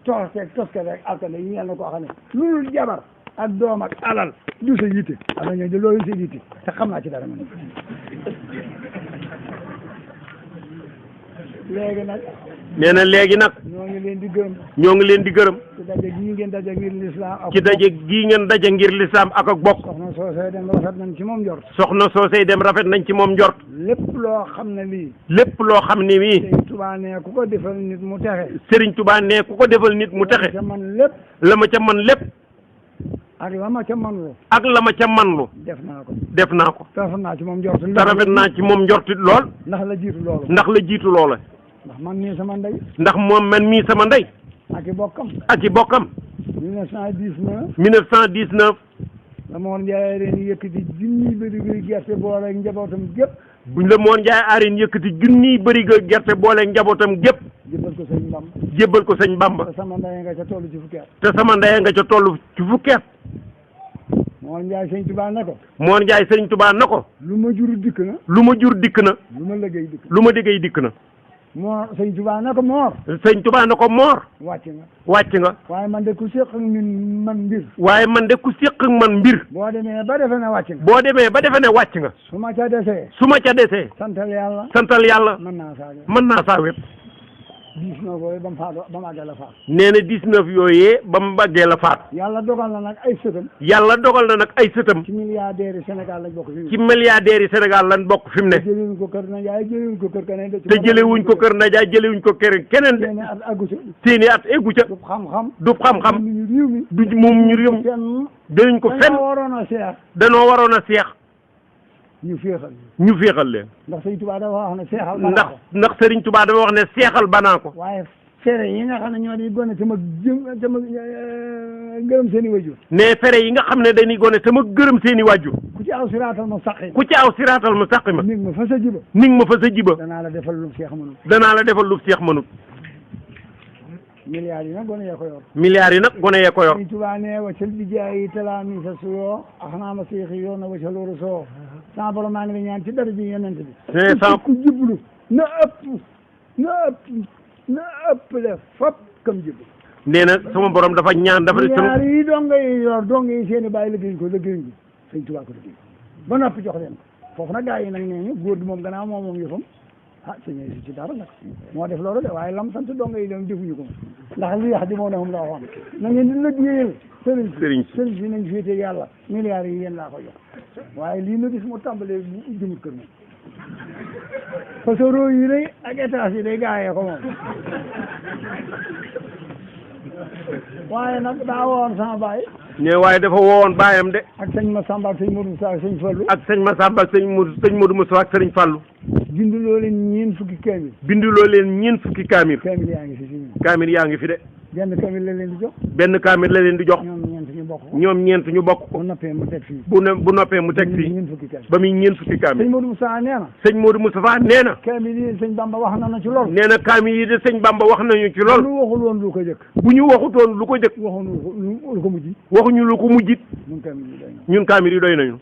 S1: toske rek alkane yi yàlla na koo xam ne loolu jabar ak doom ak alal du sa yitte. am na ñooñu de loolu sa yitte te xam naa ci dara man. léegi nag.
S2: nee na léegi nag.
S1: ñoo ngi leen di gërëm.
S2: ñoo ngi leen di gërëm.
S1: ci daje gii ngeen daje ngir lislaam ak.
S2: ci daje gii ngeen daje ngir lislaam ak bokk.
S1: soxna soosey dem rafet nañ ci moom njort.
S2: soxna soosey dem rafet nañ ci moom njort.
S1: lépp loo xam ne lii.
S2: lépp loo xam ne mii.
S1: Sëriñ Tuubaa ne ku ko defal nit mu texe.
S2: Sëriñ Tuubaa ne ku ko defal nit mu texe.
S1: la ma ca man lépp.
S2: la ma ca man lépp.
S1: ak la ma ca manlu.
S2: ak la ma ca manlu.
S1: def naa ko.
S2: te
S1: rafet naa ci moom njort.
S2: te rafet naa ci moom njortit lool.
S1: ndax la jiitu loolu.
S2: ndax
S1: man mii sama ndey.
S2: ndax moom man mii sama ndey.
S1: ak i bokkam.
S2: 1919.
S1: la Mor Ndiaye ren yëkkati junniy bërigo gerte boole ak njabootam gépp.
S2: buñ la Mor Ndiaye aareen yëkkati junniy bërigo gerte boole ak njabootam gépp.
S1: jébbal ko sëñ Bamba.
S2: jébbal ko sëñ Bamba.
S1: te sama ndey nga ca toll ci fukki at.
S2: te sama ndey nga ca toll ci fukki at.
S1: Mor Ndiaye sëñ Touba ne ko.
S2: Mor Ndiaye sëñ Touba na ko.
S1: lu ma jur dikk na.
S2: lu ma jur dikk na.
S1: lu ma liggéey dikk na.
S2: lu ma liggéey dikk na.
S1: Mor sëñ Touba ne ko Mor.
S2: sëñ Touba na ko Mor.
S1: wàcc nga.
S2: wàcc nga.
S1: waaye man de ku séq ak ñun man mbir.
S2: waaye man de ku séq ak man mbir.
S1: boo demee ba defe ne wàcc nga.
S2: boo demee ba defe ne wàcc nga.
S1: su ma ca desee.
S2: su ma ca desee.
S1: santal yàlla.
S2: santal yàlla.
S1: mën naa saa wet.
S2: mën naa saa wet.
S1: 19 yooyu ba mu faatu ba mu àggee la faatu.
S2: nee na 19 yooyee ba mu àggee la faatu.
S1: yàlla dogal na nag ay sëtam.
S2: yàlla dogal na nag ay sëtam.
S1: ci milliardaires yi Sénégal lañ bokk fi mu ne.
S2: ci milliardaires yi Sénégal lañ bokk fi mu ne.
S1: te jëlewuñ ko kër Najaay jëlewuñ ko kër keneen.
S2: te jëlewuñ ko kër Najaay jëlewuñ ko kër keneen de.
S1: seeni at àggu ca.
S2: seeni at eggu ca.
S1: du xam-xam.
S2: du xam-xam.
S1: ñu réew mi.
S2: du moom ñu réew mi. danañ ko fenn.
S1: danoo waroon a seex.
S2: danoo waroon a seex.
S1: ñu féexal.
S2: ñu féexal leen.
S1: ndax Sëriñ Tuubaa dafa wax ne seexal.
S2: ndax Sëriñ Tuubaa dafa wax ne seexal banaa ko.
S1: waaye fere yi nga xam ne ñoo di gone sama gërëm seen i wajur.
S2: ne fere yi nga xam ne dañuy gone sama gërëm seen i wajur.
S1: ku ci aw siraatal mustaqim.
S2: ku ci aw siraatal mustaqim.
S1: nig ma fa sa jiba.
S2: nig ma fa sa jiba.
S1: danaa la defal lu seex mënut.
S2: danaa la defal lu seex mënut.
S1: milliards yi nag gone yee ko yor.
S2: milliards yi nag gone yee ko yor.
S1: Sëriñ Tuubaa ne waccal bi jaayi talaami sa suyoo axnaama seexi yoo na waccal loolu soo sama borom maa ngi lay ñaan ci dara ji yonent bi. ku jublu na ëpp le fop kam jublu.
S2: nee na sama borom dafa ñaan dafa.
S1: milliards yi donga yi yor donga yi seen i bàyyi liggéeyuñ ko liggéeyuñ ko Sëriñ Tuubaa ko liggéey ba noppi jox leen ko foofu nag gaa yi nag nee ñu góor gi moom gannaaw moom yëfam sëñ si ci dara nag moo def loolu de waaye lam sant donga yi dem defuñu ko ndax li yax di moo ne moom la waxoon na ngeen di liggéeyal sëriñ si nañ féete yàlla milliards yi yéen laa ko jox waaye lii na gis mu tàmbalee bu jëmut kër moom parce que roo yi day ak étage yi day gaayee ko moom waaye nag daa woon sama baay
S2: ne waaye dafa woowoon baayam de
S1: ak sëñ Massamba ak sëñ Modou Moussa ak sëñ Fallou
S2: ak sëñ Massamba ak sëñ Modou Moussa ak sëñ Fallou
S1: binduloo leen ñeen fukki kaamil.
S2: binduloo leen ñeen fukki kaamil.
S1: kaamil yaa ngi fi ñun.
S2: kaamil yaa ngi fi de.
S1: benn kaamil la leen di jox.
S2: benn kaamil la leen di jox.
S1: ñoom ñeent ñu bokk ko.
S2: ñoom ñeent ñu bokk ko.
S1: bu noppee mu teg fii.
S2: bu noppee mu teg fii.
S1: ñeen fukki kaamil.
S2: ba muy ñeen fukki kaamil.
S1: sëñ Modou Moussa nee na.
S2: sëñ Modou Moustapha nee na.
S1: kaamil yi sëñ Bamba wax na ci lool.
S2: nee na kaamil yi de sëñ Bamba wax nañu ci lool.
S1: bu ñu waxul woon lu ko jëkk.
S2: bu ñu waxutoon lu ko jëkk.
S1: waxuñu lu ko mujj.
S2: waxuñu lu ko mujjit.
S1: ñun kaamil yi doy na.
S2: ñun kaamil yi doy nañu.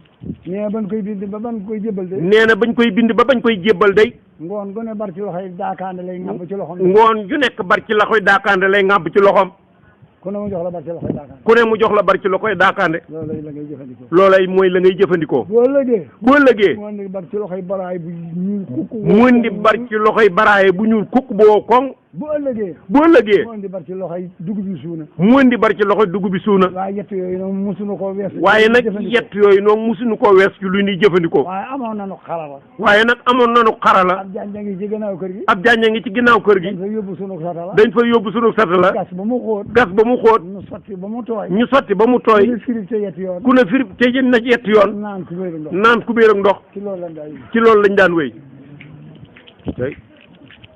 S1: nee na bañ koy bind ba bañ koy jébbal day.
S2: nee na bañ koy bind ba bañ koy jébbal day.
S1: ngoon gu ne bar ci loxoy daakaande lay ŋàbb ci loxoom.
S2: ngoon ju nekk bar ci loxoy daakaande lay ŋàbb ci loxoom.
S1: ku ne mu jox la bar ci loxoy daakaande.
S2: ku ne mu jox la bar ci loxoy daakaande.
S1: loolay la ngay jëfandikoo.
S2: loolay mooy la ngay jëfandikoo.
S1: boo lëgee.
S2: boo lëgee.
S1: mu indi bar ci loxoy baraay bu ñuul kukk.
S2: mu indi bar ci loxoy baraaye bu ñuul kukk boo koŋ.
S1: bu ëllëgee.
S2: bu ëllëgee.
S1: mu indi bar ci loxoy dugub bi suuna.
S2: mu indi bar ci loxoy dugub bi suuna.
S1: waaye yett yooyu noonu musuñu koo wees.
S2: waaye nag yett yooyu noonu musuñu koo wees ci lu ñuy jëfandikoo.
S1: waaye amoon nañu xarala.
S2: waaye nag amoon nañu xarala.
S1: ab janja ngi ci ginnaaw kër gi.
S2: ab janja ngi ci ginnaaw kër gi.
S1: dañ fa yóbbu sunu satala.
S2: dañ fa yóbbu sunu satala.
S1: gas ba mu xóot.
S2: gas ba mu xóot.
S1: ñu sotti ba mu tooy.
S2: ñu sotti ba mu tooy.
S1: ku ne firib te yett yoon.
S2: ku ne firib te jën na ci yett yoon.
S1: naan kubéer ak ndox.
S2: naan kubéer ak ndox.
S1: ci loolu lañ daan
S2: wéy.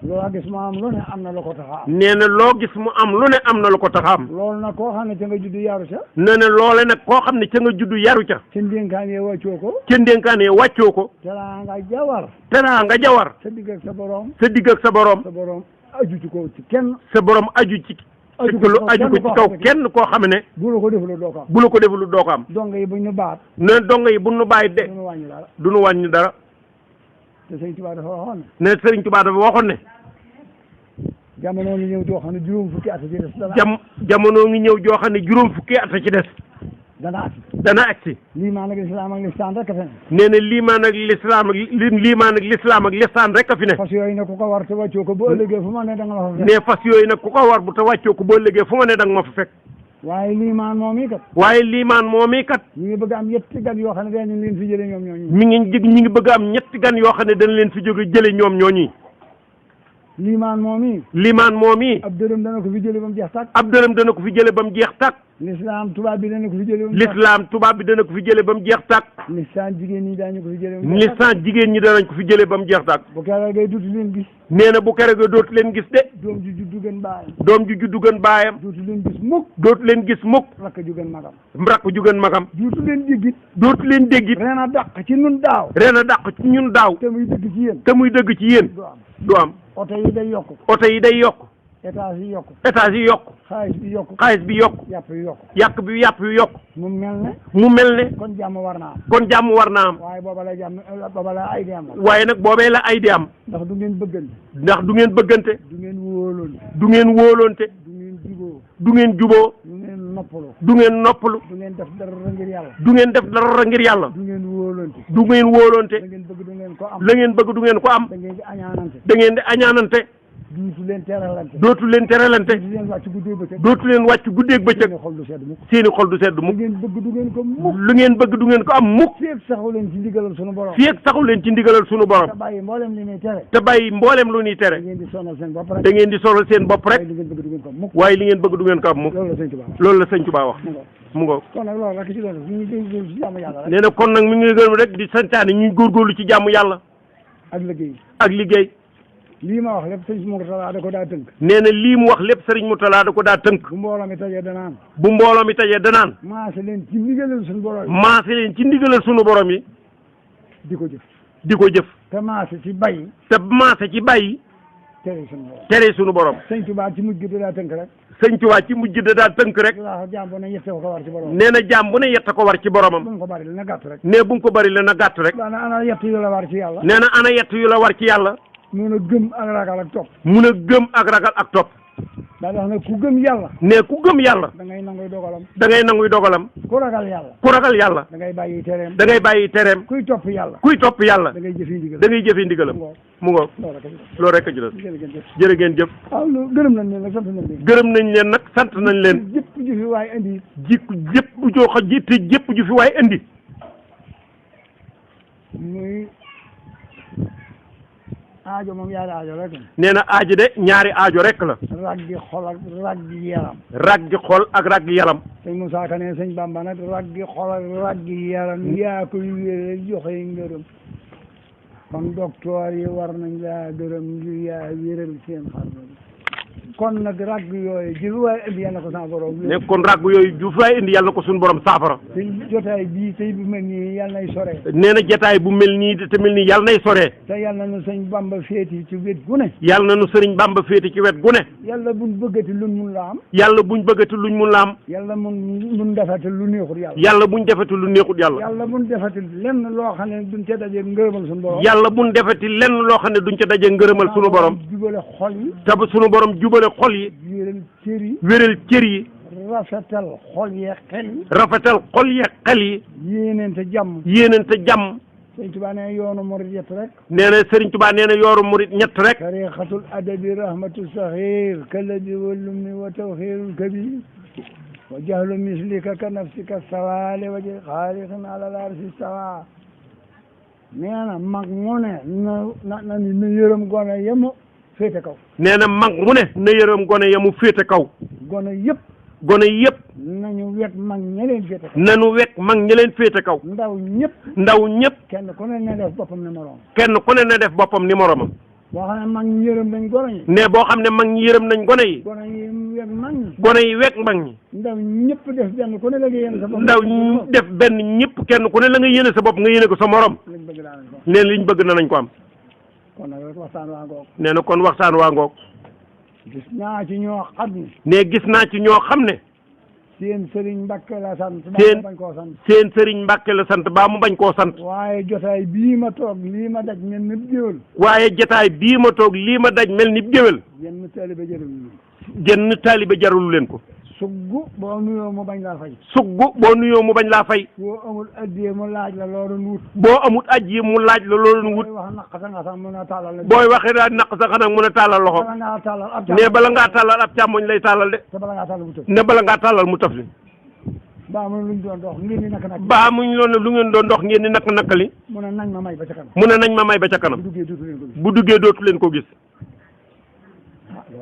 S1: loo gis mu am lu ne am na lu ko tax a am.
S2: nee na loo gis mu am lu ne am na lu ko tax a am.
S1: loolu nag koo xam ne ca nga juddu yaru ca.
S2: nee na loole nag koo xam ne ca nga juddu yaru ca.
S1: ca ndénkaane wàccoo ko.
S2: ca ndénkaane wàccoo ko.
S1: teraa nga jawar.
S2: teraa nga jawar.
S1: sa digg ak sa borom.
S2: sa digg ak sa borom.
S1: sa borom aju ci ko ci kenn.
S2: sa borom aju ci. aju ko ci kaw kenn koo xam ne.
S1: bu la ko defulu doo ko am.
S2: bu la ko defulu doo ko am.
S1: donga yi buñ nu baat.
S2: ne donga yi buñ nu bàyyi de.
S1: du nu wàññi dara.
S2: du nu wàññi dara.
S1: te Sëriñ Tuubaa dafa waxoon ne.
S2: ne Sëriñ Tuubaa dafa waxoon ne.
S1: jamono ngi ñëw joo xam ne juróom fukki at ci des.
S2: jamono ngi ñëw joo xam ne juróom fukki at ci des. dana agsi.
S1: liimaan ak lislaam ak listaan rek a fi ne.
S2: nee na liimaan ak lislaam ak liimaan ak lislaam ak listaan rek a fi ne.
S1: fas yooyu nag ku ko war te wàccoo ko bu ëllëgee fu ma ne da nga ma fa fekk.
S2: ne fas yooyu nag ku ko war bu te wàccoo ko bu ëllëgee fu ma ne da nga ma fa fekk.
S1: waaye liimaan moom i kat.
S2: waaye liimaan moom i kat.
S1: ñu ngi bëgg am ñetti gan yoo xam ne dañ leen fi jëlee ñoom ñooñu.
S2: ñu ngi bëgg am ñetti gan yoo xam ne dañ leen fi jóge jële ñoom ñooñu.
S1: limaan moom yi
S2: ab
S1: dërëm dana ko fi jële ba mu jeex tàkk l'islam tubaab bi dana ko fi jële
S2: ba mu jeex tàkk
S1: lisaan jigéen ñi daañu ko fi jële
S2: danañ ko fi jële ba mu jeex tàkk
S1: bu keroogee dootu leen gis
S2: nee na bu keroogee dootu leen gis de
S1: doom ju juddu gën
S2: baayam
S1: dootu leen gis mukk rakk ju gën magam dootu leen déggit ren a dàq ci ñun daaw te muy dëgg ci yéen
S2: du am
S1: oto yi day yokk étage yi yokk xaalis bi yokk yàpp yi yokk mu mel ne kon jàmm war naa am waaye booba la ay di am
S2: waaye nag boobee la ay di am
S1: ndax du ngeen bëggante du
S2: ngeen wóolonte du ngeen juboo
S1: du ngeen noppalu
S2: du ngeen
S1: def dara ngir yàlla
S2: du ngeen wóolonte
S1: la ngeen bëgg du ngeen ko am
S2: da ngeen di añaanante
S1: dootu leen teralante
S2: dootu leen wàcc guddeeg bëccëg seeni xol du sedd mukk lu ngeen bëgg du ngeen ko am mukk
S1: fii ak saxu leen ci ndigalal sunu borom
S2: te bàyyi mboolem lu ñuy tere
S1: da ngeen di sonal
S2: seen bopp rek waaye li ngeen bëgg du ngeen ko am mukk loolu la sëñ Tuubaa wax mu ngoog nee na kon nag mi ngi gën rek di santaane ñuy góorgóorlu ci jaamu yàlla
S1: ak
S2: liggéey
S1: lii ma wax lépp sëriñ Mourtala da ko daa tënk
S2: nee na lii mu wax lépp sëriñ Mourtala da ko daa tënk
S1: bu mbooloo mi tajee danaan
S2: maase leen ci ndigalal sunu borom yi
S1: di ko jëf
S2: te maase ci bàyyi tere sunu borom
S1: sëñ Tuubaa ci mujj da daa tënk rek
S2: nee na jaam bu ne yett ko war ci boromam
S1: bu mu ko bari la na gàtt rek
S2: nee bu mu ko bari la na gàtt rek
S1: ana yett yu la war ci yàlla
S2: nee na ana yett yu la war ci yàlla
S1: mun a gëm ak ragal ak topp daa wax ne ku gëm yàlla da ngay nanguy dogalam ku ragal yàlla da ngay bàyyi tereem kuy topp yàlla da ngay jëfi ndigalam
S2: mu ngoog loolu rek a jëlal jërë ngeen jëf
S1: gërëm nañ leen nag sant nañ leen
S2: jëpp ju fi waay indi jëpp ju fi waay indi
S1: muy aajo moom ñaari aajo rek la.
S2: nee na aajo de ñaari aajo rek la.
S1: raggi xol ak raggi yaram.
S2: raggi xol ak raggi yaram.
S1: sëñ Moussa Ka ne sëñ Bamba nag raggi xol ak raggi yaram yaa koy wéere joxe ngërëm kon docteur yi war nañ laa gërëm ngir yaa wéral seen xarnu kon nag ragg yooyu ju fi waay indi yàlla ko sama borom.
S2: ne kon ragg yooyu ju fi waay indi yàlla ko suñu borom saafara.
S1: te jotaay bii tey bu mel nii yàlla nay sore.
S2: nee na jotaay bu mel nii te mel nii yàlla nay sore.
S1: te yàlla na sëñ Bamba féeti ci wet gu ne.
S2: yàlla na nu sëriñ Bamba féeti ci wet gu ne.
S1: yàlla buñ bëggati luñ mun la am.
S2: yàlla buñ bëggati luñ mun la am.
S1: yàlla mun defati lu neexut yàlla.
S2: yàlla buñ defati lu neexut yàlla.
S1: yàlla buñ defati lenn loo xam ne duñ ca daje ngërëmal suñu borom.
S2: yàlla buñ defati lenn loo xam ne duñ ca daje ngërëmal suñu borom.
S1: jubale xol yi.
S2: te suñu borom jubale xol yi. wéral cër yi
S1: rafetal xol yi
S2: xel yi
S1: yéenente jàmm Sëriñ Tuubaa nee na yoonu murit ñett rek
S2: nee na Sëriñ Tuubaa nee na yoonu murit ñett rek
S1: tariqatul adabi rahmatu saxir kalabi walumni wa tawxirul kabir wa jahlu mislika ka nafsika sawale waje xaaliqin alal arsi sawa nee na mag mu ne na yërëm gone yemu féete kaw
S2: nee na mag mu ne na yërëm gone ya mu féete kaw
S1: gone yëpp nañu wekk mag ña leen féete kaw
S2: nañu wekk mag ña leen féete kaw
S1: ndaw ñëpp
S2: kenn
S1: ku ne na def boppam ni moroom boo xam ne mag ñi yërëm nañ gone yi
S2: ne boo xam ne mag ñi yërëm nañ gone yi
S1: gone yi wekk mag ñi
S2: gone yi wekk mag ñi
S1: ndaw ñëpp def benn ku ne la nga yéene sa bopp
S2: ndaw def benn ñëpp kenn ku ne la nga yéene sa bopp nga yéene ko sa morom ne liñ bëgg na nañ ko am
S1: kon nag waxtaan waa ngoog
S2: nee na kon waxtaan waa ngoog
S1: gis naa ci ñoo xam ne
S2: ne gis naa ci ñoo xam ne
S1: seen sëriñ Mbacké la sant
S2: seen sëriñ Mbacké la sant baa mu bañ koo sant
S1: waaye jotaay bii ma toog lii ma daj mel ni géwél
S2: waaye jotaay bii ma toog lii ma daj mel ni géwél genn taalibe jarul leen ko
S1: suggu boo nuyoo mu bañ laa fay
S2: boo
S1: amul addiye mu laaj la loo doon wut
S2: booy wax naq sa nga sax mun a tàllal booy waxee daal naq sa xanaa mun a tàllal loxo ne bala ngaa tàllal ab càmmoñ lay tàllal de ne bala ngaa tàllal mu taf li
S1: baa muñ luñ doon dox ngeen di nakk
S2: lu ngeen doon dox ngeen di nakk li
S1: mu ne nañ ma may ba ca kanam
S2: bu duggee dootu leen ko gis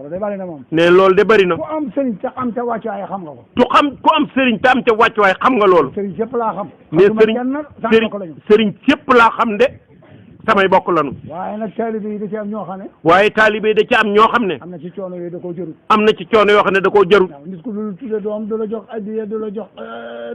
S1: loolu de bari na moom.
S2: ne loolu de bari na.
S1: ku am sëriñ te am te wàccuwaay xam nga ko.
S2: ku am sëriñ te am te wàccuwaay xam nga loolu.
S1: sëriñ sépp laa xam.
S2: ne sëriñ sépp laa xam de samay bokk lanu.
S1: waaye nag taalibe yi da ci am ñoo xam ne.
S2: waaye taalibe yi da ci am ñoo xam ne.
S1: am na ci coono yooyu da koo jarut.
S2: am na ci coono yoo xam ne da koo jarut.
S1: nit ku dul tudde doom du la jox addiya du la jox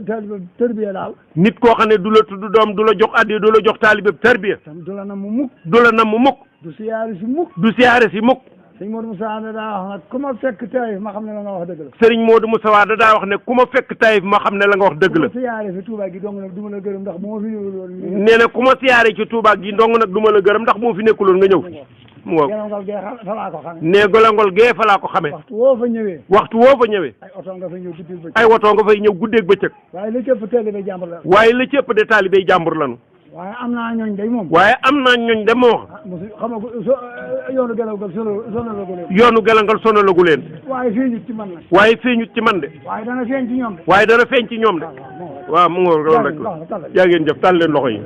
S1: taalibe tërbiya daal.
S2: nit koo xam ne du la tudd doom du la jox addiya du la jox taalibe tërbiya.
S1: tam du la namm mukk.
S2: du la namm mukk.
S1: du siyaare si mukk.
S2: du siyaare si mukk.
S1: sëñ Modou Moussa daa wax nag ku ma fekk Taïf ma xam ne la nga wax dëgg la.
S2: sëriñ Modou Moussa daa wax ne ku ma fekk Taïf ma xam ne la nga wax dëgg la.
S1: ku ma siyaare fi Touba gi dong nag du ma la gërëm ndax moo fi ñëwul.
S2: nee na ku ma siyaare ci Touba gi dong nag du ma la gërëm ndax moo fi nekkuloon nga ñëw fi. mu ngoog
S1: guélongal gee fa laa ko xamee.
S2: nee guélongal gee fa laa ko xamee.
S1: waxtu woo fa ñëwee.
S2: ay
S1: oto nga fay ñëw guddeeg bëccëg.
S2: ay woto nga fay ñëw guddeeg bëccëg.
S1: waaye la ci ëpp taalibe jàmbur la.
S2: waaye la ci ëpp de taalibe jàmbur lanu.
S1: waaye am naa ñooñ day moom.
S2: waaye am naa ñooñ de moo.
S1: xam nga yoonu guélongal sonalagu leen.
S2: yoonu guélongal sonalagu leen.
S1: waaye feeñut ci man nag.
S2: waaye feeñut ci man de.
S1: waaye dana feeñ ci ñoom de.
S2: waaye dana feeñ ci ñoom de. waaw mu ngoog loolu rek la. yaa ngeen jëf tàll leen loxo yi.